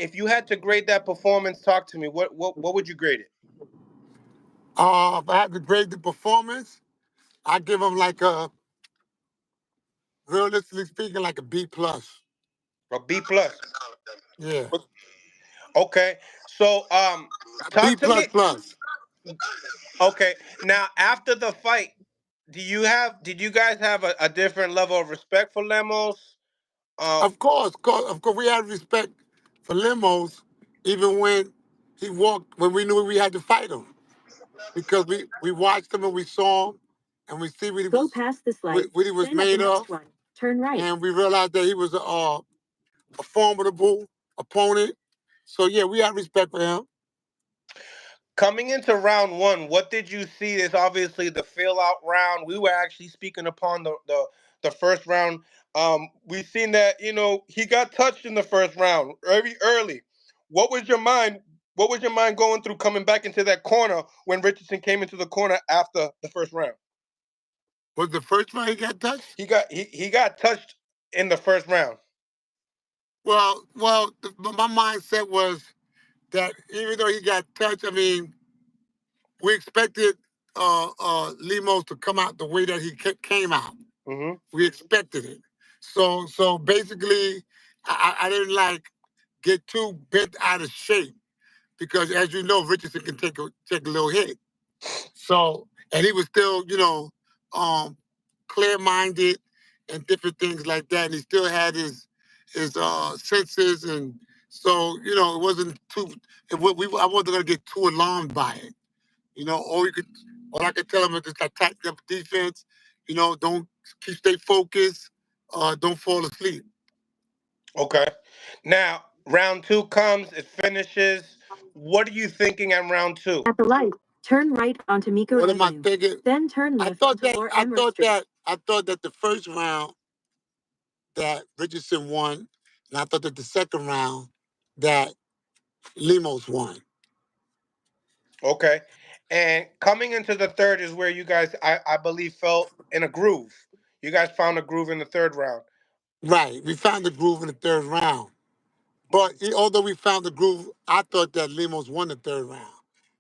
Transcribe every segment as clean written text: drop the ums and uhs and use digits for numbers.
if you had to grade that performance, talk to me. What would you grade it? If I had to grade the performance, I'd give him like realistically speaking, like a B plus. A B plus. Yeah, Okay. So a B talk to me. plus plus. Okay. Now after the fight, did you guys have a different level of respect for Lemos? Uh, Of course, we had respect for Limos, even when he walked, when we knew we had to fight him, because we watched him and we saw him, and we see what he Go was, past this light. what he was Then at the made next of, one, turn right. and we realized that he was a formidable opponent. So yeah, we had respect for him. Coming into round one, what did you see? Is obviously the fill out round. We were actually speaking upon the first round. We seen that he got touched in the first round very early. What was your mind? What was your mind going through coming back into that corner when Richardson came into the corner after the first round? Was the first round he got touched? He got touched in the first round. My mindset was that even though he got touched, I mean, we expected Lemos to come out the way that he came out. Hmm. We expected it. So basically, I didn't like get too bent out of shape because, as you know, Richardson can take a little hit. So, and he was still, um, clear minded and different things like that, and he still had his senses, and so it wasn't too. I wasn't gonna get too alarmed by it. All I could tell him is just attack the defense. Don't stay focused. Don't fall asleep. Okay. Now round two comes. It finishes. What are you thinking at round two? At the light, turn right onto Miko What am I Avenue. thinking? Then turn I left thought onto that Lower I Emerald thought Street. that I thought that the first round that Richardson won, and I thought that the second round that Lemos won. Okay. And coming into the third is where you guys, I believe, felt in a groove. You guys found a groove in the third round. Right, we found the groove in the third round. But although we found the groove, I thought that Lemos won the third round.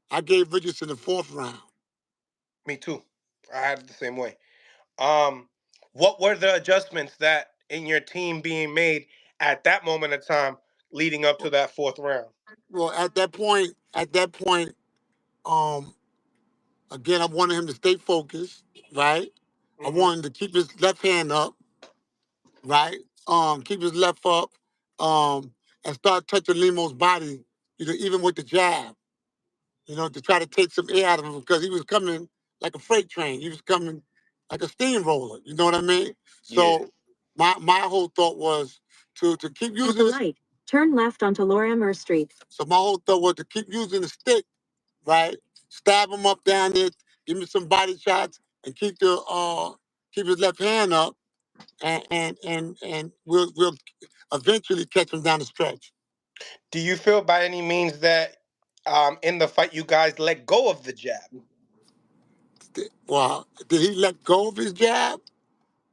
I gave Richardson the fourth round. Me too. I had it the same way. Um, what were the adjustments that in your team being made at that moment of time leading up to that fourth round? Well, at that point, um, again, I wanted him to stay focused, right? I Hmm. wanted him to keep his left hand up, right? Keep his left up, and start touching Limo's body, even with the jab, to try to take some air out of him because he was coming like a freight train. He was coming like a steamroller. You know what I mean? Yeah. So my whole thought was to keep At the using this. light, turn left onto Lower Emerald Street. So my whole thought was to keep using the stick, right? Stab him up down there, give him some body shots, and keep his left hand up, and we'll eventually catch him down the stretch. Do you feel by any means that in the fight you guys let go of the jab? Well, did he let go of his jab?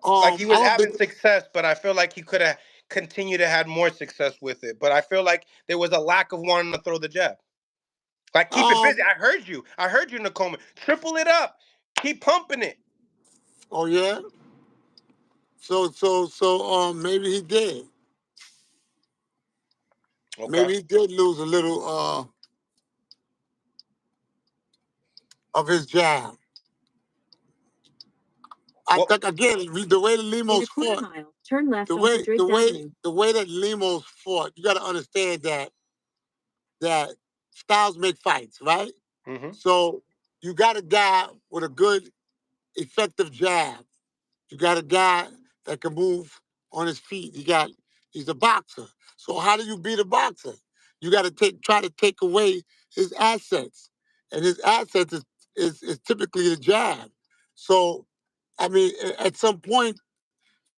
Like he I was don't having think. success, but I feel like he could have continued to have more success with it. But I feel like there was a lack of wanting to throw the jab. Like keep it busy. Um. I heard you. I heard you in the comment. Triple it up. Keep pumping it. Oh yeah. So maybe he did. Okay. Maybe he did lose a little of his jab. I Well, think again the way the In a Lemos quarter fought, mile, turn left the onto way Drake the way Avenue. the way that Lemos fought, you got to understand that styles make fights, right? hmm, So you got a guy with a good, effective jab. You got a guy that can move on his feet. He's a boxer. So how do you beat a boxer? You got to try to take away his assets, and his assets is typically the jab. So I mean, at some point,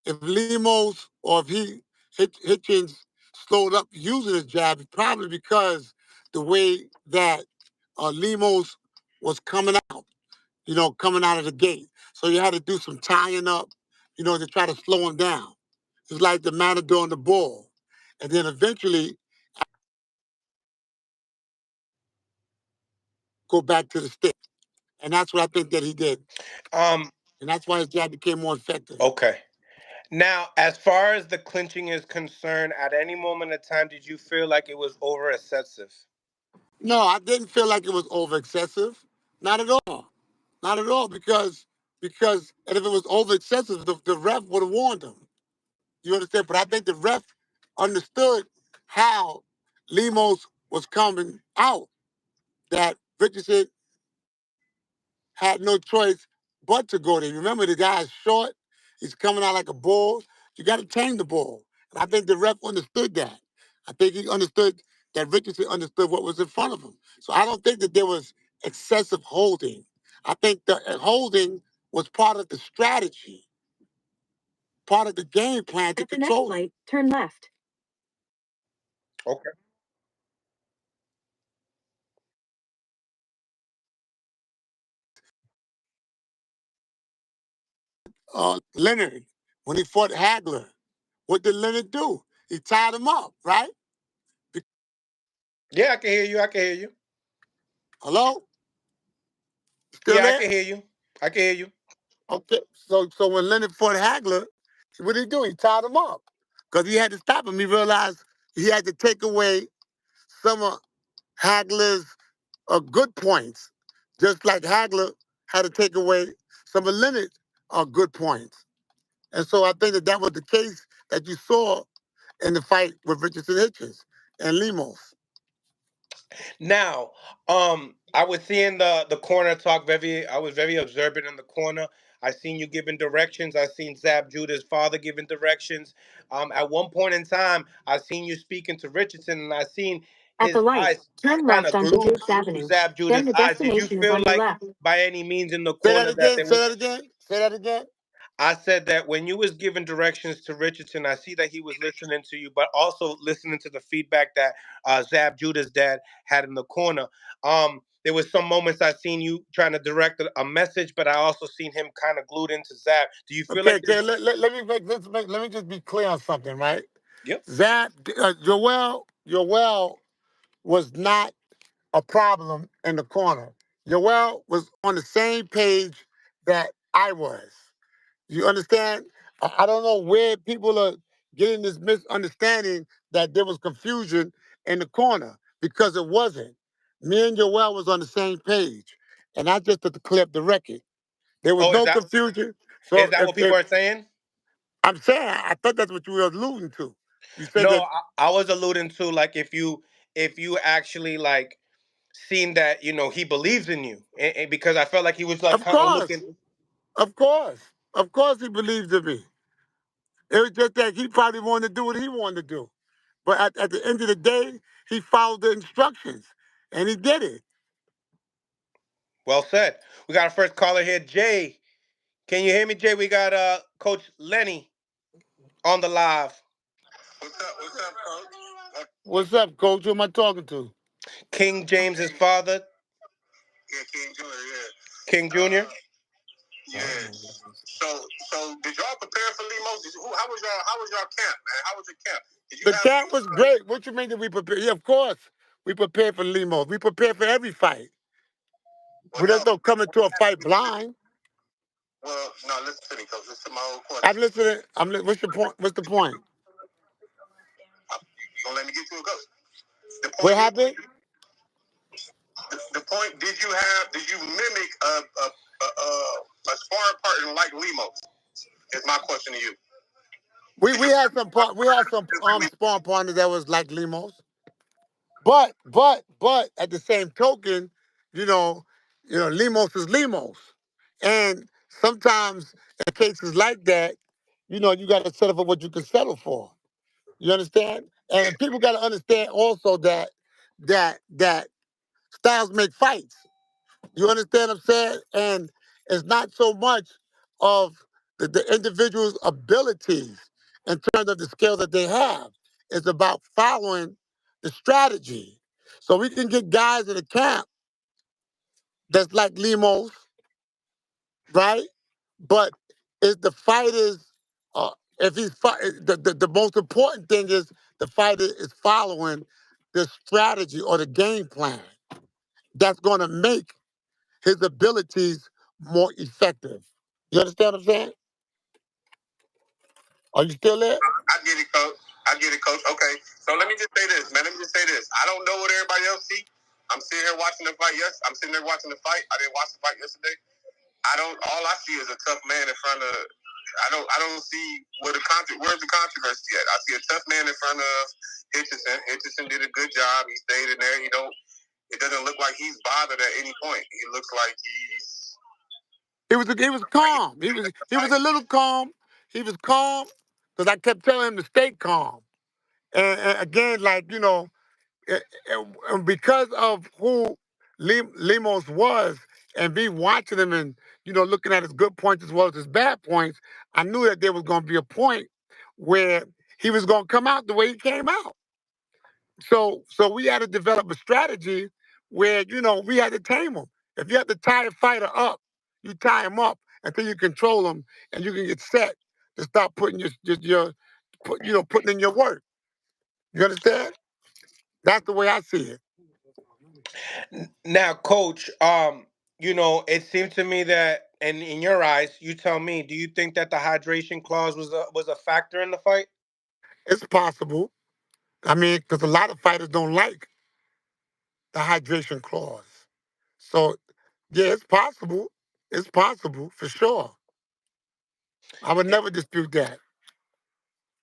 if Lemos or if Hitchins slowed up using his jab, it's probably because the way that Lemos was coming out of the gate. So you had to do some tying up, to try to slow him down. It's like the matador and the bull. And then eventually, go back to the stick. And that's what I think that he did. Um. And that's why his jab became more effective. Okay. Now, as far as the clinching is concerned, at any moment in time, did you feel like it was over excessive? No, I didn't feel like it was over excessive. Not at all. Not at all, because and if it was over excessive, the ref would have warned him. You understand? But I think the ref understood how Lemos was coming out, that Richardson had no choice but to go there. Remember, the guy's short. He's coming out like a bull. You got to tame the bull. And I think the ref understood that. I think he understood that Richardson understood what was in front of him. So I don't think that there was excessive holding. I think the holding was part of the strategy, part of the game plan to At the next control him. light, turn left. Okay. Leonard, when he fought Hagler, what did Leonard do? He tied him up, right? Yeah, I can hear you. I can hear you. Hello? Still Yeah, I there? can hear you. I can hear you. Okay. So when Leonard fought Hagler, what did he do? He tied him up because he had to stop him. He realized he had to take away some of Hagler's good points, just like Hagler had to take away some of Leonard's good points. And so I think that that was the case that you saw in the fight with Richardson Hitchins and Lemos. Now, I was seeing the corner talk very. I was very observant in the corner. I seen you giving directions. I seen Zab Judah's father giving directions. At one point in time, I seen you speaking to Richardson, and I seen At his the light, eyes turn kind left of onto glued Dukes to Avenue. Zab Then Judah's the eyes. Did you destination is feel on your like, left. by any means, in the Say that corner that again. there Say was? that again. Say that again. I said that when you was giving directions to Richardson, I see that he was listening to you, but also listening to the feedback that Zab Judah's dad had in the corner. There was some moments I seen you trying to direct a message, but I also seen him kind of glued into Zab. Do you feel Okay, like okay. there's? Let me just be clear on something, right? Yep. Zab, Joel was not a problem in the corner. Joel was on the same page that I was. You understand? I don't know where people are getting this misunderstanding that there was confusion in the corner, because it wasn't. Me and Joel was on the same page, and I just had to clear up the record. There was Oh, no confusion. is So that what people if are saying? I'm saying, I thought that's what you were alluding to. You said No, that, I was alluding to like if you actually like seen that he believes in you, and because I felt like he was like of kind of course, looking. of course he believed in me. It was just that he probably wanted to do what he wanted to do. But at the end of the day, he followed the instructions, and he did it. Well said. We got our first caller here, Jay. Can you hear me, Jay? We got Coach Lenny on the live. What's up, Coach? What's up, Coach? Who am I talking to? King James's father, Yeah, King Jr. King Yeah. Junior. Yeah. So did y'all prepare for Lemos? How was y'all camp, man? How was your camp? The camp was great. What you mean that we prepare? Yeah, of course. We prepared for Lemos. We prepared for every fight. We just don't come into a fight blind. Well, no, listen to me, Coach. Listen to my whole question. I'm listening. What's your point? What's the point? You gonna let me get to it, Coach? What happened? The point. Did you mimic a sparring partner like Lemos? Is my question to you. We had some sparring partners that was like Lemos. But at the same token, you know, Lemos is Lemos. And sometimes in cases like that, you gotta settle for what you can settle for. You understand? And people gotta understand also that styles make fights. You understand what I'm saying? And it's not so much of the individual's abilities in terms of the skills that they have. It's about following the strategy. So we can get guys in the camp that's like Lemos, right? But if the fighters, if he's the most important thing is the fighter is following the strategy or the game plan. that's going to make his abilities more effective. You understand what I'm saying? Are you still there? I get it, coach. I get it, coach. Okay, so let me just say this, man. Let me just say this. I don't know what everybody else see. I'm sitting here watching the fight. Yes, I'm sitting there watching the fight. I didn't watch the fight yesterday. I don't. All I see is a tough man in front of. I don't see where's the controversy at. I see a tough man in front of Hitchison. Hitchison did a good job. He stayed in there. He don't. It doesn't look like he's bothered at any point. He looks like he's. He was calm. He was a little calm. He was calm because I kept telling him to stay calm. And again, like and because of who Lemos was, and me watching him and looking at his good points as well as his bad points, I knew that there was going to be a point where he was going to come out the way he came out. So we had to develop a strategy where we had to tame him. If you have to tie a fighter up, you tie him up until you control him and you can get set to stop putting putting in your work. You understand? That's the way I see it. Now, coach, it seems to me that, and in your eyes, you tell me, do you think that the hydration clause was a factor in the fight? It's possible. I mean, because a lot of fighters don't like the hydration clause. So, yeah, it's possible. It's possible for sure. I would never dispute that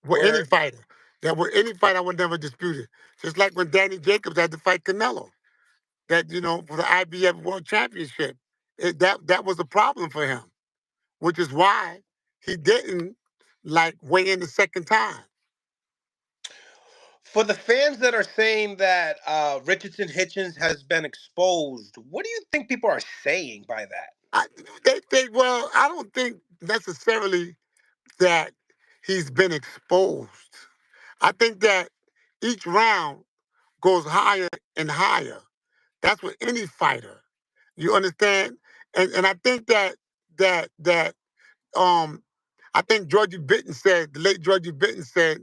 with any Where fighter. That with any fighter, I would never dispute it. Just like when Danny Jacobs had to fight Canelo, that for the IBF World Championship, that was a problem for him, which is why he didn't weigh in the second time. for the fans that are saying that Richardson Hitchins has been exposed, what do you think people are saying by that? I, they think, well, I don't think necessarily that he's been exposed. I think that each round goes higher and higher. That's with any fighter. You understand? And I think that um I think Georgie Bitten said, the late Georgie Bitten said,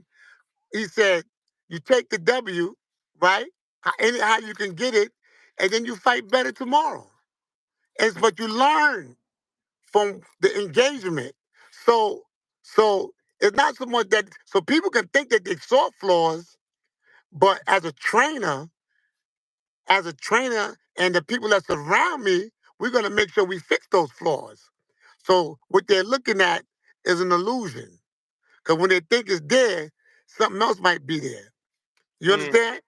he said, you take the W, right? Anyhow you can get it, and then you fight better tomorrow. But you learn from the engagement. So so it's not so much that so people can think that they saw flaws, but as a trainer and the people that surround me, we're gonna make sure we fix those flaws. So what they're looking at is an illusion. Because when they think it's there, something else might be there. You Mm, understand?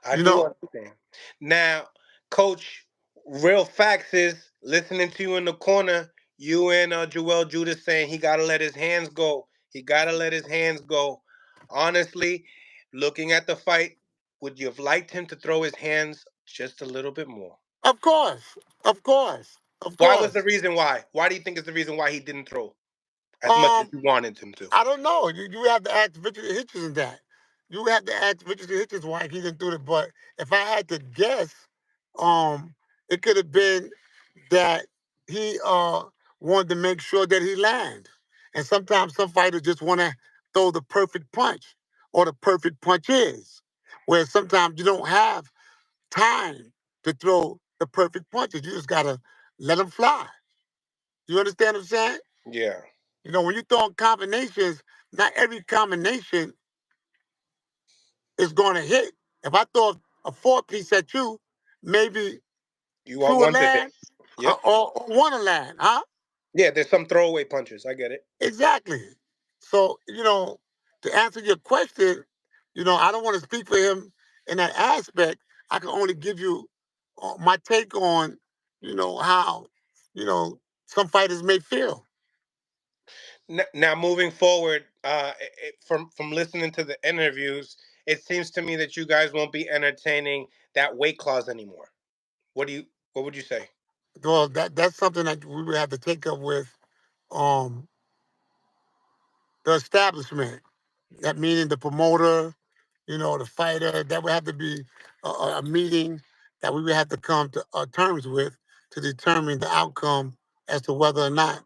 I You do know, understand. Now, coach, real facts is listening to you in the corner, you and Joel Judas saying he got to let his hands go. He got to let his hands go. Honestly, looking at the fight, would you have liked him to throw his hands just a little bit more? of course, of course, of Why was the course. reason why? Why do you think is the reason why he didn't throw as much as Um, you wanted him to? I don't know. You have to ask Richard Hitchens that. You have to ask Richard Hitchens why he didn't do it. But if I had to guess, um, it could have been that he wanted to make sure that he land. And sometimes some fighters just want to throw the perfect punch or the perfect punches, where sometimes you don't have time to throw the perfect punches. You just gotta let them fly. You understand what I'm saying? Yeah. When you throw in combinations, not every combination is going to hit. If I throw a four-piece at you, maybe You two want will one to hit. land Yep. or one will land, huh? Yeah, there's some throwaway punches. I get it. Exactly. So, to answer your question, I don't want to speak for him in that aspect. I can only give you my take on, how, you know, some fighters may feel. Now, moving forward, from listening to the interviews, it seems to me that you guys won't be entertaining that weight clause anymore. What would you say? Well, that's something that we would have to take up with um, the establishment. That meaning the promoter, the fighter. That would have to be a meeting that we would have to come to terms with to determine the outcome as to whether or not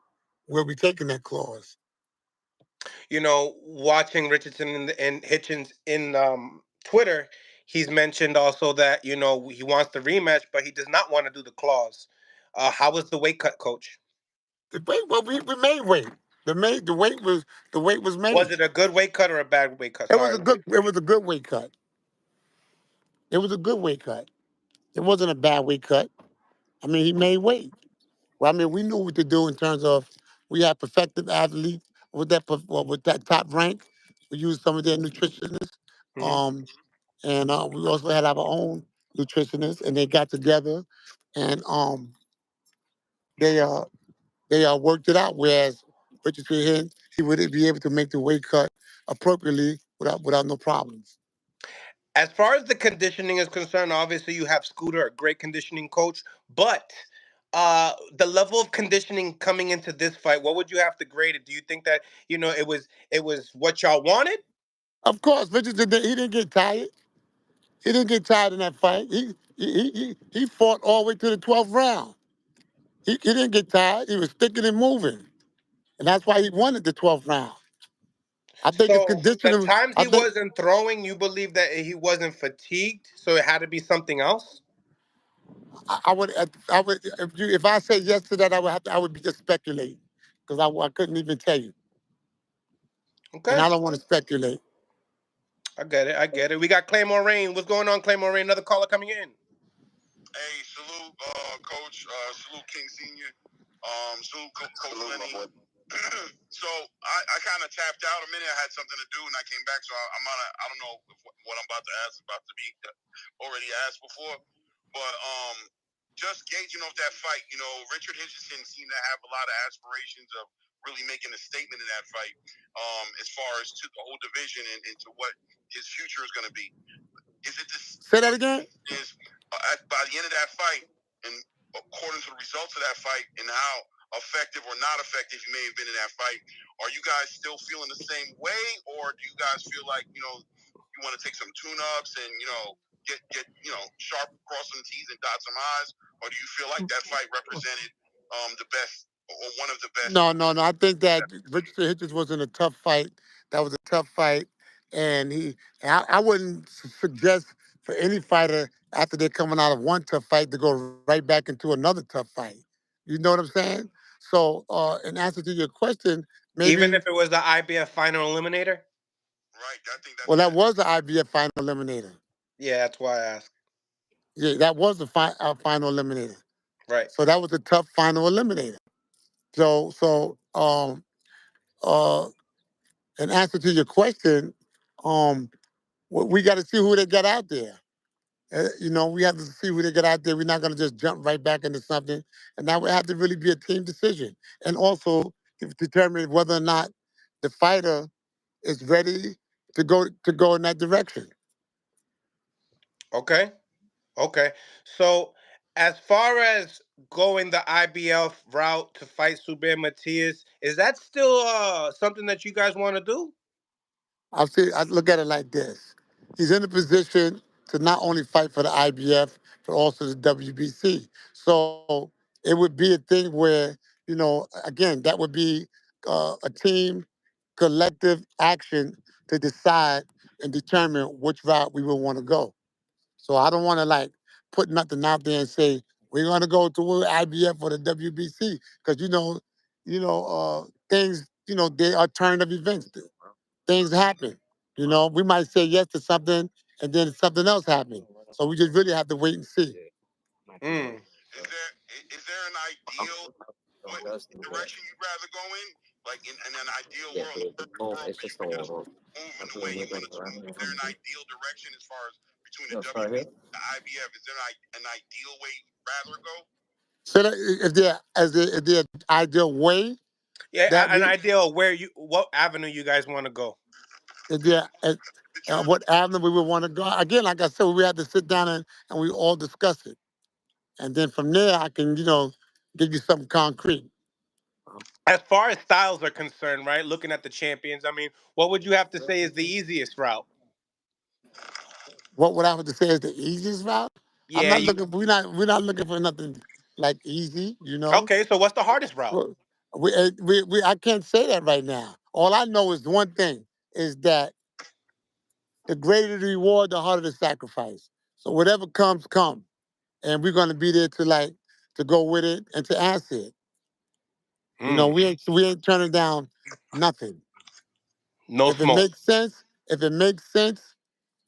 we'll be taking that clause. Watching Richardson and Hitchens in Twitter, He's mentioned also that he wants the rematch, but he does not want to do the claws. How was the weight cut, Coach? The weight, well, we made weight. The weight was Was made. it a good weight cut or a bad weight cut? It was Sorry. a good weight cut. It was a good weight cut. It wasn't a bad weight cut. I mean, he made weight. Well, I mean, we knew what to do in terms of we had perfected athletes with that top rank. We used some of their nutritionists, Hmm. um, and we also had our own nutritionists, and they got together and they worked it out. Whereas Richardson, he would be able to make the weight cut appropriately without no problems. As far as the conditioning is concerned, obviously you have Scooter, a great conditioning coach, but the level of conditioning coming into this fight, what would you have to grade it? Do you think that it was what y'all wanted? Of course, Richardson he didn't get tired. He didn't get tired in that fight. He fought all the way to the 12th round. He didn't get tired. He was sticking and moving, and that's why he won at the 12th round. I think his So the conditioning. times I he think wasn't throwing, you believe that he wasn't fatigued, so it had to be something else? I would if I say yes to that, I would be just speculating because I couldn't even tell you, and Okay. I don't want to speculate. I get it. I get it. We got Claymore Rain. What's going on, Claymore Rain? Another caller coming in. Hey, salute, Coach. Salute, King Senior. Salute, Coach Lenny. So I kind of tapped out a minute. I had something to do, and I came back. So I'm on. I don't know if what I'm about to ask is about to be already asked before, but just gauging off that fight. Richard Hitchison seemed to have a lot of aspirations of really making a statement in that fight, as far as to the whole division and to what his future is going to be. Is it this? Say that again. Is by the end of that fight, and according to the results of that fight, and how effective or not effective you may have been in that fight, are you guys still feeling the same way, or do you guys feel like you want to take some tune-ups and get sharp, cross some T's and dot some I's, or do you feel like that fight represented the best or one of the best? No, no, no. I think that Richard Hitchens was in a tough fight. That was a tough fight, and I wouldn't suggest for any fighter after they're coming out of one tough fight to go right back into another tough fight. You know what I'm saying? So, in answer to your question, Even maybe if it was the IBF final eliminator? Right. I think well, that's that it. was the IBF final eliminator. Yeah, that's why I asked. Yeah, that was the final eliminator. Right. So that was a tough final eliminator. So, uh, in answer to your question, um, we got to see who they got out there. We have to see who they get out there. We're not going to just jump right back into something, and that would have to really be a team decision, and also to determine whether or not the fighter is ready to go in that direction. Okay. Okay. So, as far as going the IBF route to fight Subir Matias, is that still something that you guys want to do? I look at it like this: he's in a position to not only fight for the IBF but also the WBC. So it would be a thing where again, that would be a team collective action to decide and determine which route we would want to go. So I don't want to like put nothing out there and say we're going to go to IBF or the WBC because things they are turn of events. Things happen. We might say yes to something and then something else happens. So we just really have to wait and see. Mm. Is there an ideal what direction you'd rather go in? Like in an ideal world, in a perfect world where you could just move in the way you wanted to move. Is there an ideal direction as far as between the WBC and the IBF? Is there an ideal way you'd rather go? So that if there ideal way Yeah, that an we idea of what avenue you guys want to go. if there Determine. what avenue we would want to go. Again, like I said, we have to sit down and we all discuss it. And then from there I can, give you something concrete. As far as styles are concerned, right? Looking at the champions, I mean, what would you have to say is the easiest route? What would I have to say is the easiest route? I'm Yeah, not you. looking. We're not looking for nothing like easy. Okay, so what's the hardest route? Well, I can't say that right now. All I know is one thing is that the greater the reward, the harder the sacrifice. So whatever comes, come. And we're gonna be there to go with it and to answer it. You know, we ain't turning down nothing. No If it smoke. makes sense,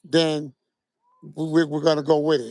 then we're gonna go with it.